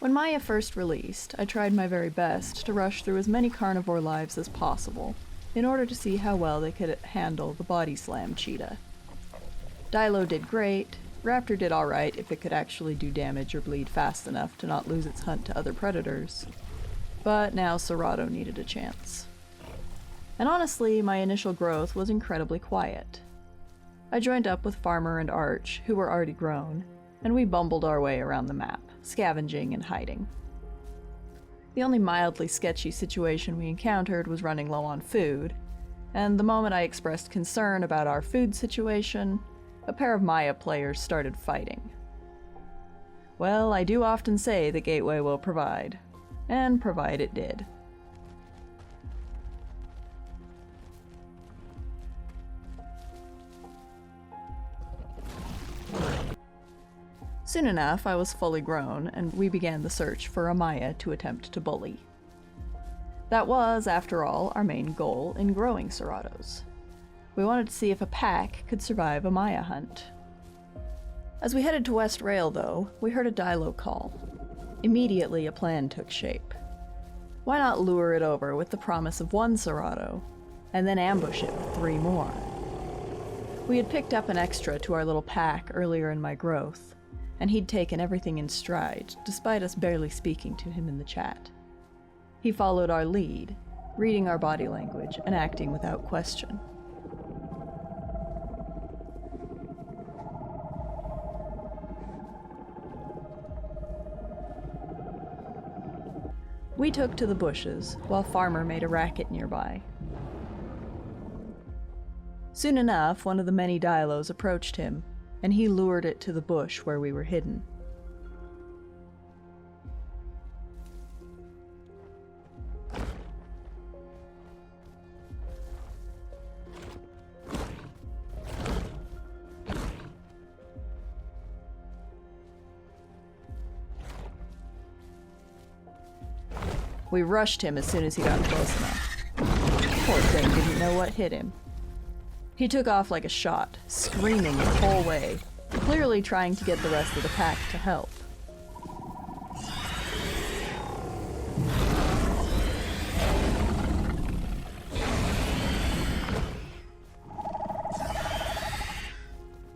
When Maya first released, I tried my very best to rush through as many carnivore lives as possible, in order to see how well they could handle the body slam cheetah. Dilo did great, Raptor did alright if it could actually do damage or bleed fast enough to not lose its hunt to other predators, but now Cerato needed a chance. And honestly, my initial growth was incredibly quiet. I joined up with Farmer and Arch, who were already grown, and we bumbled our way around the map, scavenging and hiding. The only mildly sketchy situation we encountered was running low on food, and the moment I expressed concern about our food situation, a pair of Maya players started fighting. Well, I do often say the Gateway will provide, and provide it did. Soon enough, I was fully grown, and we began the search for a Maya to attempt to bully. That was, after all, our main goal in growing Ceratos. We wanted to see if a pack could survive a Maya hunt. As we headed to West Rail, though, we heard a Dilo call. Immediately, a plan took shape. Why not lure it over with the promise of one Cerato, and then ambush it with 3 more? We had picked up an extra to our little pack earlier in my growth, and he'd taken everything in stride, despite us barely speaking to him in the chat. He followed our lead, reading our body language and acting without question. We took to the bushes, while Farmer made a racket nearby. Soon enough, one of the many Dilos approached him, and he lured it to the bush where we were hidden. We rushed him as soon as he got close enough. Poor thing didn't know what hit him. He took off like a shot, screaming the whole way, clearly trying to get the rest of the pack to help.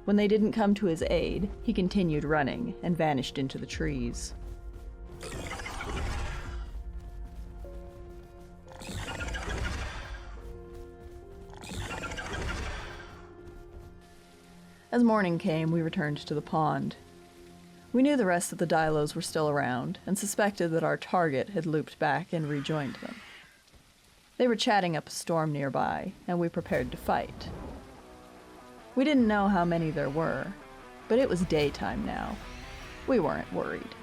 When they didn't come to his aid, he continued running and vanished into the trees. As morning came, we returned to the pond. We knew the rest of the Dilos were still around, and suspected that our target had looped back and rejoined them. They were chatting up a storm nearby, and we prepared to fight. We didn't know how many there were, but it was daytime now. We weren't worried.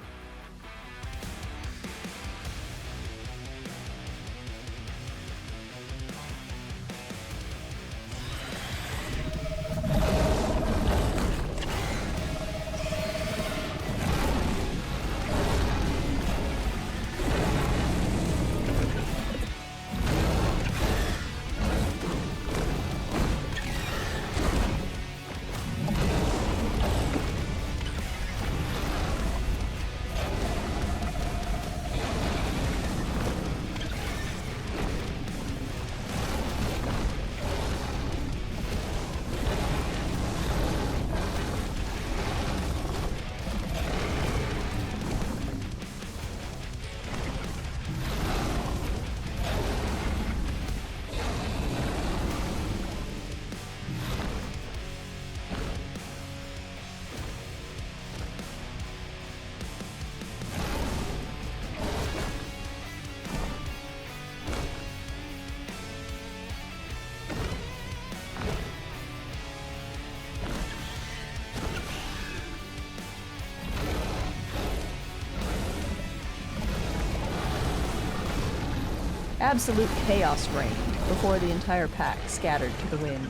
Absolute chaos reigned before the entire pack scattered to the wind.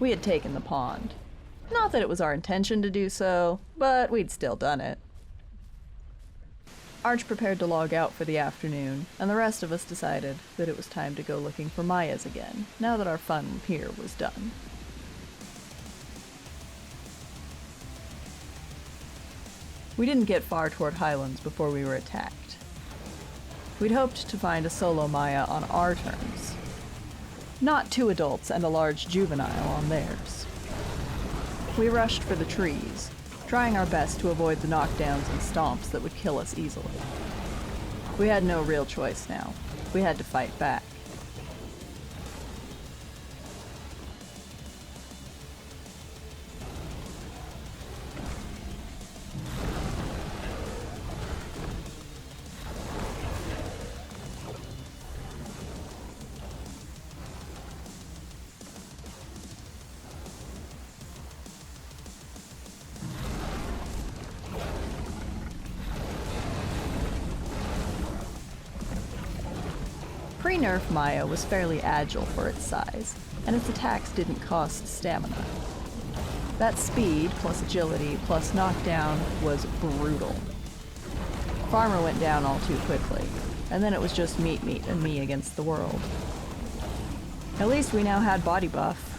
We had taken the pond. Not that it was our intention to do so, but we'd still done it. Arch prepared to log out for the afternoon, and the rest of us decided that it was time to go looking for Mayas again, now that our fun here was done. We didn't get far toward Highlands before we were attacked. We'd hoped to find a solo Maya on our terms, not 2 adults and a large juvenile on theirs. We rushed for the trees, trying our best to avoid the knockdowns and stomps that would kill us easily. We had no real choice now. We had to fight back. Pre-nerf Maya was fairly agile for its size, and its attacks didn't cost stamina. That speed, plus agility, plus knockdown was brutal. Farmer went down all too quickly, and then it was just Meat and me against the world. At least we now had body buff.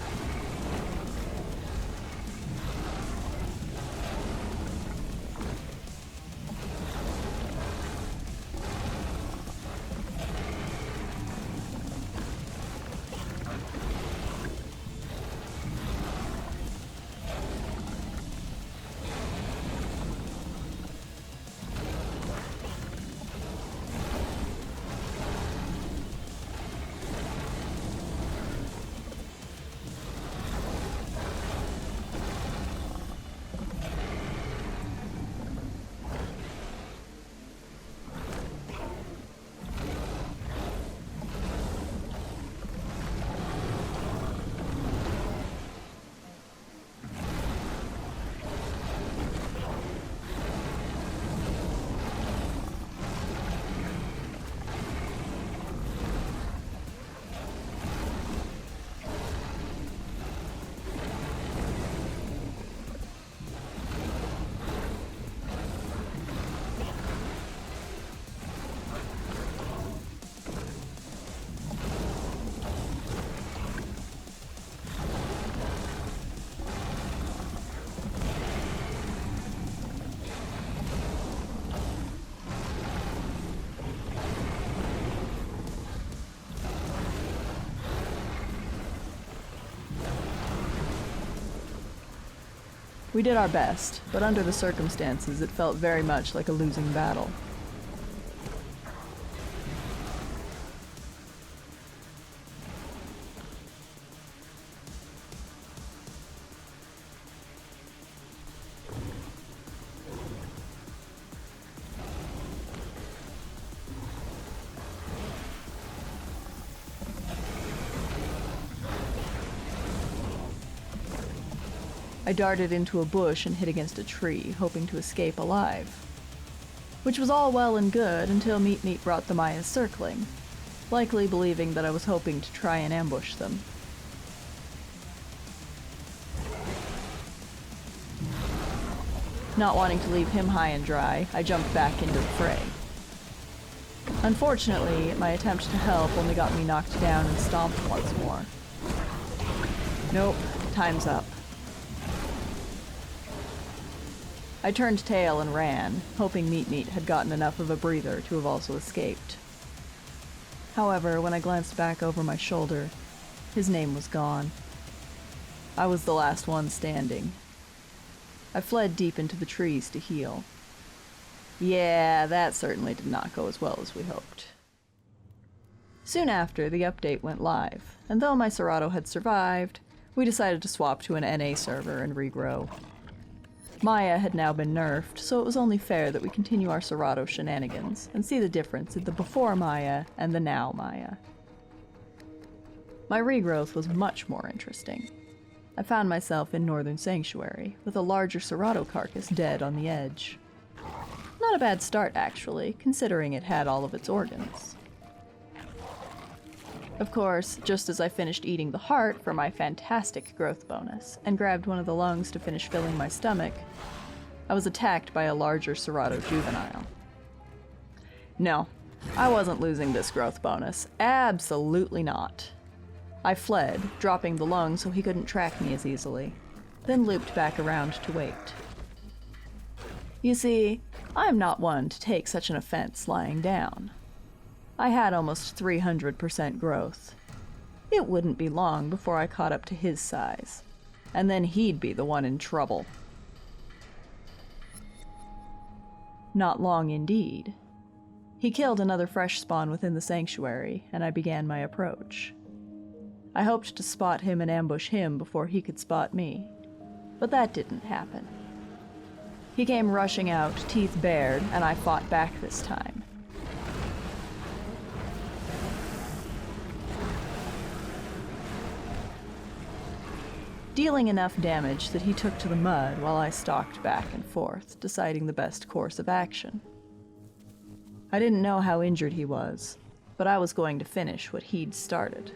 We did our best, but under the circumstances it felt very much like a losing battle. I darted into a bush and hit against a tree, hoping to escape alive. Which was all well and good until Meat brought the Mayas circling, likely believing that I was hoping to try and ambush them. Not wanting to leave him high and dry, I jumped back into the fray. Unfortunately, my attempt to help only got me knocked down and stomped once more. Nope, time's up. I turned tail and ran, hoping Meat had gotten enough of a breather to have also escaped. However, when I glanced back over my shoulder, his name was gone. I was the last one standing. I fled deep into the trees to heal. Yeah, that certainly did not go as well as we hoped. Soon after, the update went live, and though my Cerato had survived, we decided to swap to an NA server and regrow. Maya had now been nerfed, so it was only fair that we continue our Cerato shenanigans and see the difference in the before Maya and the now Maya. My regrowth was much more interesting. I found myself in Northern Sanctuary, with a larger Cerato carcass dead on the edge. Not a bad start, actually, considering it had all of its organs. Of course, just as I finished eating the heart for my fantastic growth bonus, and grabbed one of the lungs to finish filling my stomach, I was attacked by a larger Cerato juvenile. No, I wasn't losing this growth bonus. Absolutely not. I fled, dropping the lung so he couldn't track me as easily, then looped back around to wait. You see, I'm not one to take such an offense lying down. I had almost 300% growth. It wouldn't be long before I caught up to his size, and then he'd be the one in trouble. Not long indeed. He killed another fresh spawn within the sanctuary, and I began my approach. I hoped to spot him and ambush him before he could spot me, but that didn't happen. He came rushing out, teeth bared, and I fought back this time. Dealing enough damage that he took to the mud while I stalked back and forth, deciding the best course of action. I didn't know how injured he was, but I was going to finish what he'd started.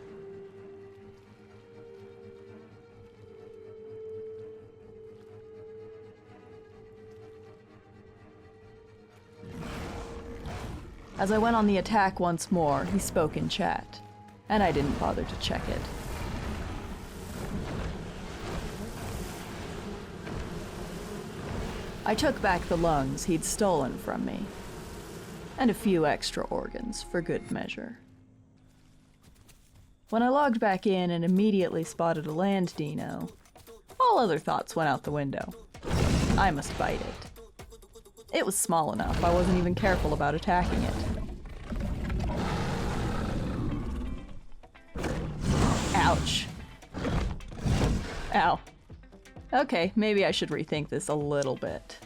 As I went on the attack once more, he spoke in chat, and I didn't bother to check it. I took back the lungs he'd stolen from me, and a few extra organs for good measure. When I logged back in and immediately spotted a land dino, all other thoughts went out the window. I must bite it. It was small enough, I wasn't even careful about attacking it. Ouch. Ow. Okay, maybe I should rethink this a little bit.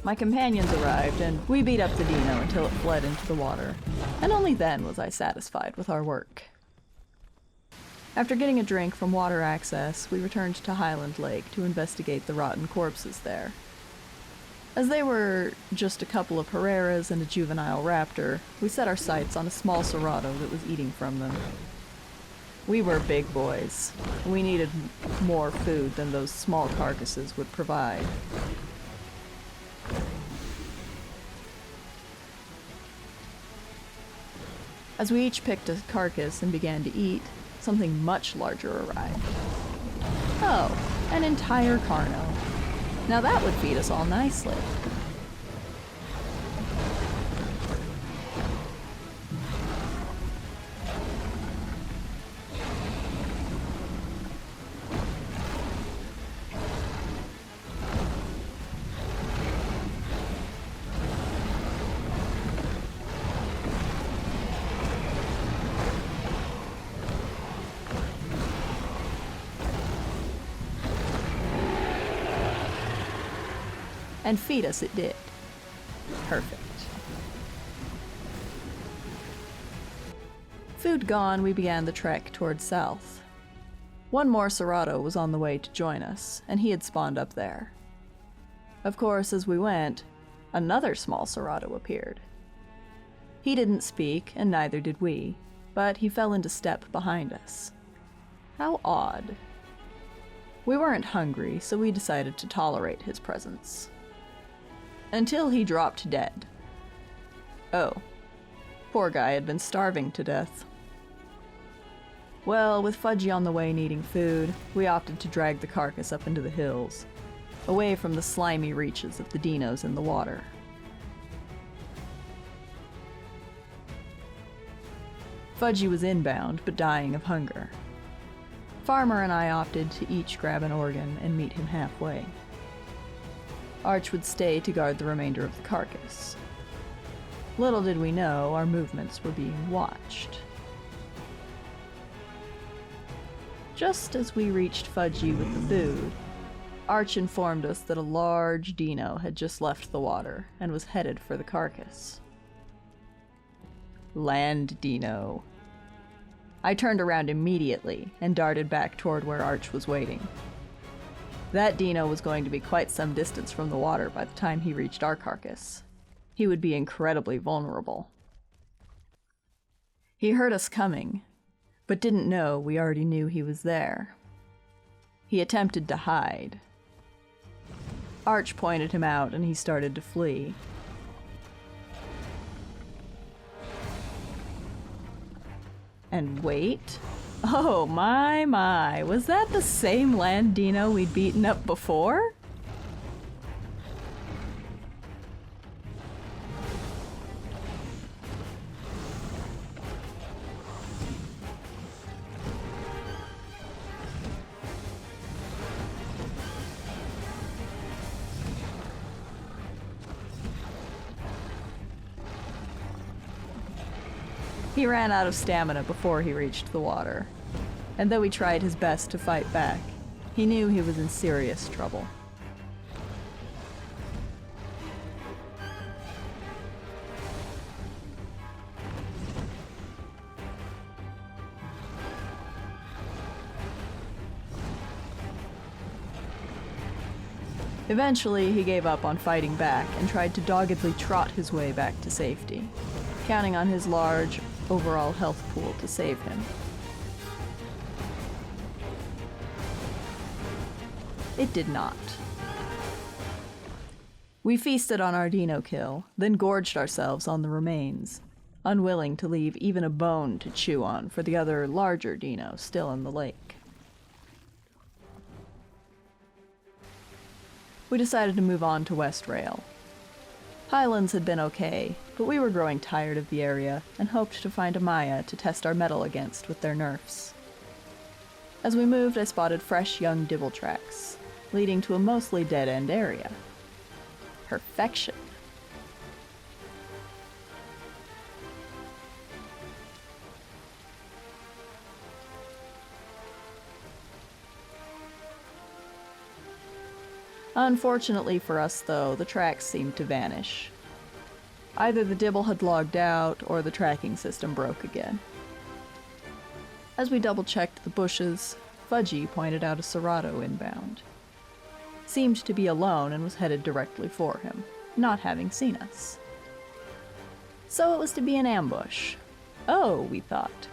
My companions arrived, and we beat up the Dino until it fled into the water, and only then was I satisfied with our work. After getting a drink from water access, we returned to Highland Lake to investigate the rotten corpses there. As they were just a couple of Herreras and a juvenile raptor, we set our sights on a small cerato that was eating from them. We were big boys. We needed more food than those small carcasses would provide. As we each picked a carcass and began to eat, something much larger arrived. Oh, an entire carno. Now that would feed us all nicely. And feed us it did. Perfect. Food gone, we began the trek towards south. One more cerato was on the way to join us, and he had spawned up there. Of course, as we went, another small cerato appeared. He didn't speak, and neither did we, but he fell into step behind us. How odd. We weren't hungry, so we decided to tolerate his presence. Until he dropped dead. Oh, poor guy had been starving to death. Well, with Fudgy on the way needing food, we opted to drag the carcass up into the hills, away from the slimy reaches of the Dinos in the water. Fudgy was inbound, but dying of hunger. Farmer and I opted to each grab an organ and meet him halfway. Arch would stay to guard the remainder of the carcass. Little did we know our movements were being watched. Just as we reached Fudgy with the food, Arch informed us that a large Dino had just left the water and was headed for the carcass. Land Dino. I turned around immediately and darted back toward where Arch was waiting. That Dino was going to be quite some distance from the water by the time he reached our carcass. He would be incredibly vulnerable. He heard us coming, but didn't know we already knew he was there. He attempted to hide. Arch pointed him out and he started to flee. And wait. Oh my, was that the same land Dino we'd beaten up before? He ran out of stamina before he reached the water, and though he tried his best to fight back, he knew he was in serious trouble. Eventually, he gave up on fighting back and tried to doggedly trot his way back to safety, counting on his large, overall health pool to save him. It did not. We feasted on our Dino kill, then gorged ourselves on the remains, unwilling to leave even a bone to chew on for the other larger Dino still in the lake. We decided to move on to West Rail. Highlands had been okay, but we were growing tired of the area and hoped to find a Maya to test our mettle against with their nerfs. As we moved, I spotted fresh young dibble tracks, leading to a mostly dead-end area. Perfection. Unfortunately for us, though, the tracks seemed to vanish. Either the dibble had logged out, or the tracking system broke again. As we double-checked the bushes, Fudgy pointed out a cerato inbound. Seemed to be alone and was headed directly for him, not having seen us. So it was to be an ambush. Oh, we thought.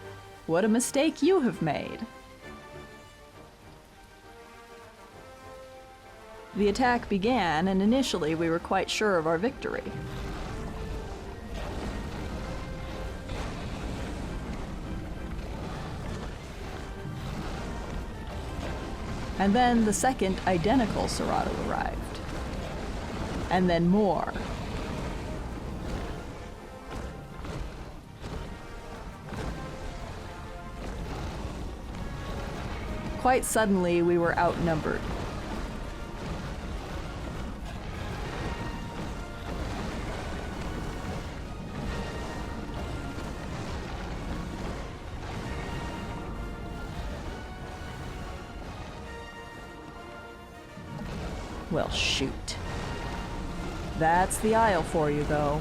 What a mistake you have made! The attack began, and initially we were quite sure of our victory. And then the second identical Cerato arrived. And then more. Quite suddenly, we were outnumbered. Well, shoot. That's the Isle for you, though.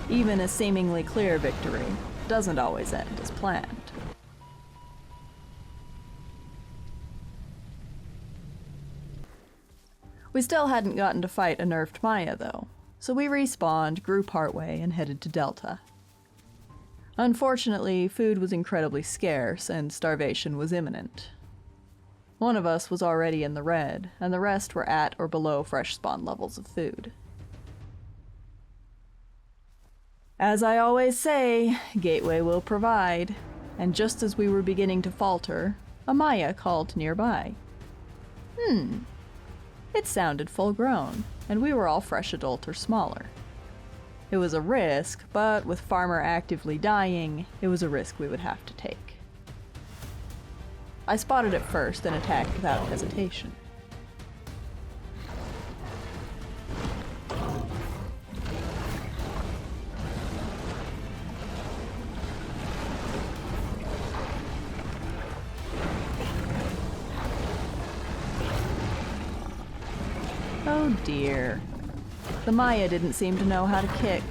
Even a seemingly clear victory doesn't always end as planned. We still hadn't gotten to fight a nerfed Maya, though, so we respawned, grew partway, and headed to Delta. Unfortunately, food was incredibly scarce, and starvation was imminent. One of us was already in the red, and the rest were at or below fresh spawn levels of food. As I always say, Gateway will provide, and just as we were beginning to falter, a Maya called nearby. It sounded full-grown, and we were all fresh adult or smaller. It was a risk, but with Farmer actively dying, it was a risk we would have to take. I spotted it first and attacked without hesitation. Oh dear. The Maya didn't seem to know how to kick.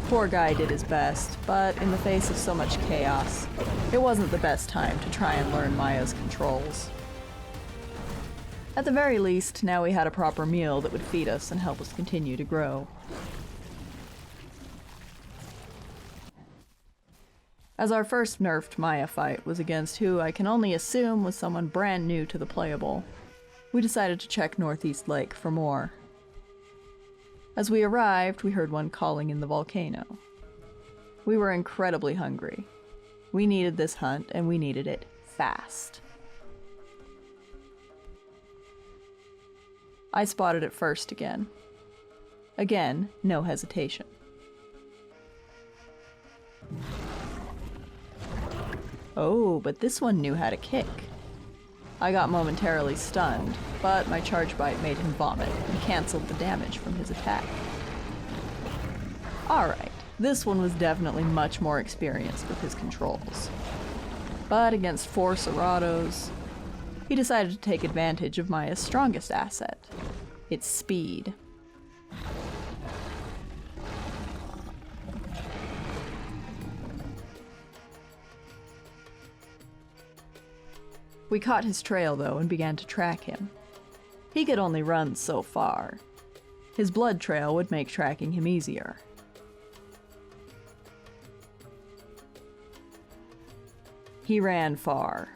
Poor guy did his best, but in the face of so much chaos, it wasn't the best time to try and learn Maya's controls. At the very least, now we had a proper meal that would feed us and help us continue to grow. As our first nerfed Maya fight was against who I can only assume was someone brand new to the playable, we decided to check Northeast Lake for more. As we arrived, we heard one calling in the volcano. We were incredibly hungry. We needed this hunt, and we needed it fast. I spotted it first again. Again, no hesitation. Oh, but this one knew how to kick. I got momentarily stunned, but my charge bite made him vomit and canceled the damage from his attack. Alright, this one was definitely much more experienced with his controls. But against 4 ceratos, he decided to take advantage of Maya's strongest asset, its speed. We caught his trail, though, and began to track him. He could only run so far. His blood trail would make tracking him easier. He ran far.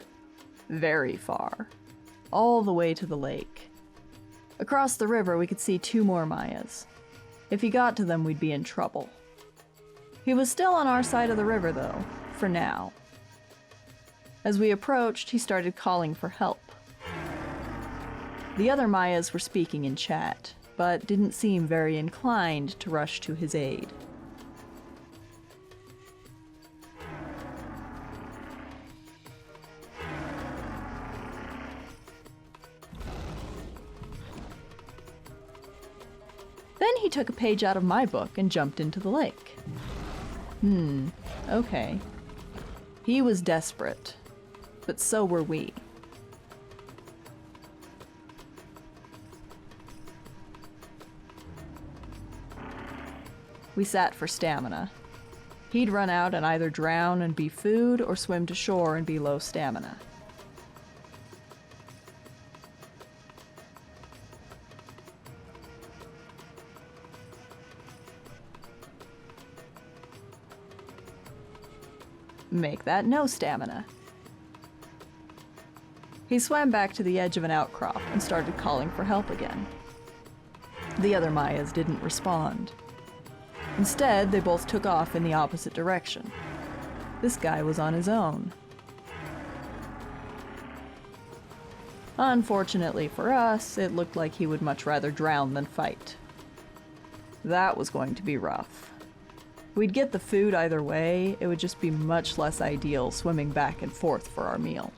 Very far. All the way to the lake. Across the river, we could see 2 more Mayas. If he got to them, we'd be in trouble. He was still on our side of the river, though, for now. As we approached, he started calling for help. The other Mayas were speaking in chat, but didn't seem very inclined to rush to his aid. Then he took a page out of my book and jumped into the lake. Okay. He was desperate. But so were we. We sat for stamina. He'd run out and either drown and be food, or swim to shore and be low stamina. Make that no stamina. He swam back to the edge of an outcrop and started calling for help again. The other Mayas didn't respond. Instead, they both took off in the opposite direction. This guy was on his own. Unfortunately for us, it looked like he would much rather drown than fight. That was going to be rough. We'd get the food either way, it would just be much less ideal swimming back and forth for our meal.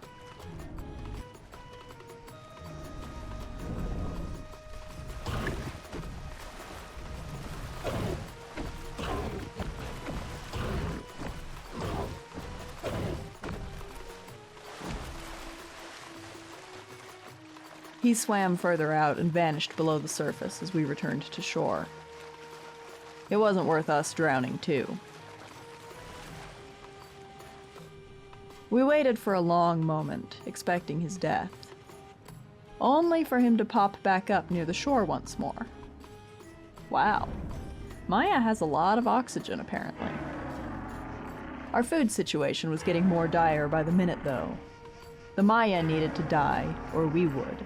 He swam further out and vanished below the surface as we returned to shore. It wasn't worth us drowning too. We waited for a long moment, expecting his death, only for him to pop back up near the shore once more. Wow. Maya has a lot of oxygen, apparently. Our food situation was getting more dire by the minute, though. The Maya needed to die, or we would.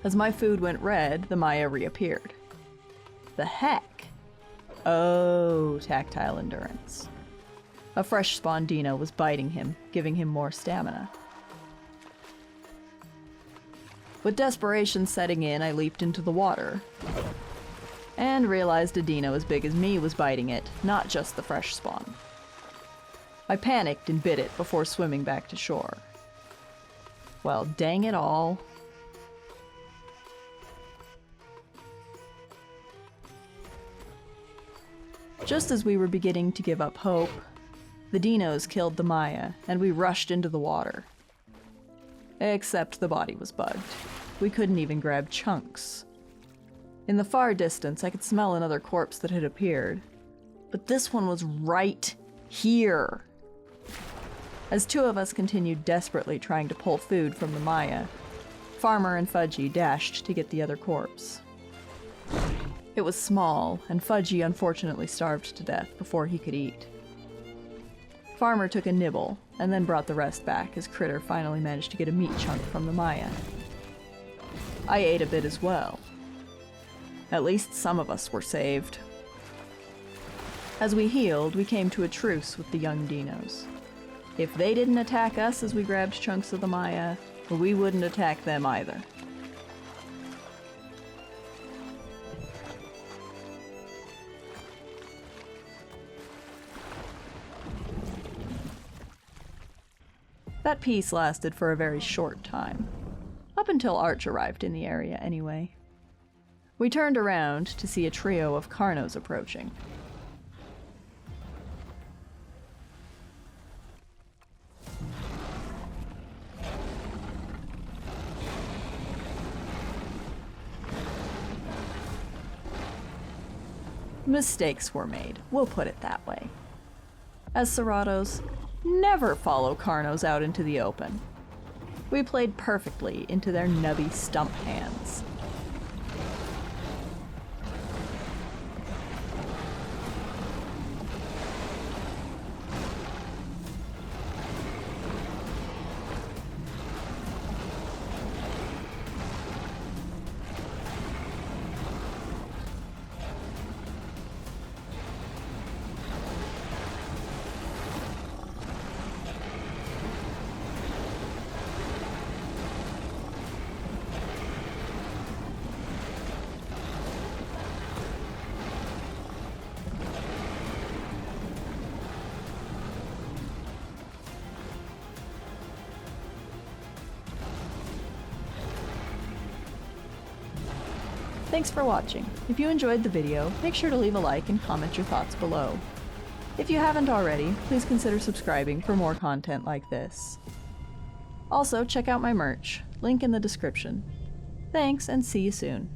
As my food went red, the Maia reappeared. The heck? Oh, tactile endurance. A fresh spawn Dino was biting him, giving him more stamina. With desperation setting in, I leaped into the water and realized a Dino as big as me was biting it, not just the fresh spawn. I panicked and bit it before swimming back to shore. Well, dang it all. Just as we were beginning to give up hope, the Dinos killed the Maia, and we rushed into the water. Except the body was bugged. We couldn't even grab chunks. In the far distance, I could smell another corpse that had appeared, but this one was right here. As two of us continued desperately trying to pull food from the Maia, Farmer and Fudgy dashed to get the other corpse. It was small, and Fudgy unfortunately starved to death before he could eat. Farmer took a nibble, and then brought the rest back as Critter finally managed to get a meat chunk from the Maia. I ate a bit as well. At least some of us were saved. As we healed, we came to a truce with the young Dinos. If they didn't attack us as we grabbed chunks of the Maia, we wouldn't attack them either. That peace lasted for a very short time. Up until Arch arrived in the area, anyway. We turned around to see a trio of carnos approaching. Mistakes were made, we'll put it that way. As ceratos, never follow carnos out into the open. We played perfectly into their nubby stump hands. Thanks for watching. If you enjoyed the video, make sure to leave a like and comment your thoughts below. If you haven't already, please consider subscribing for more content like this. Also, check out my merch, link in the description. Thanks, and see you soon.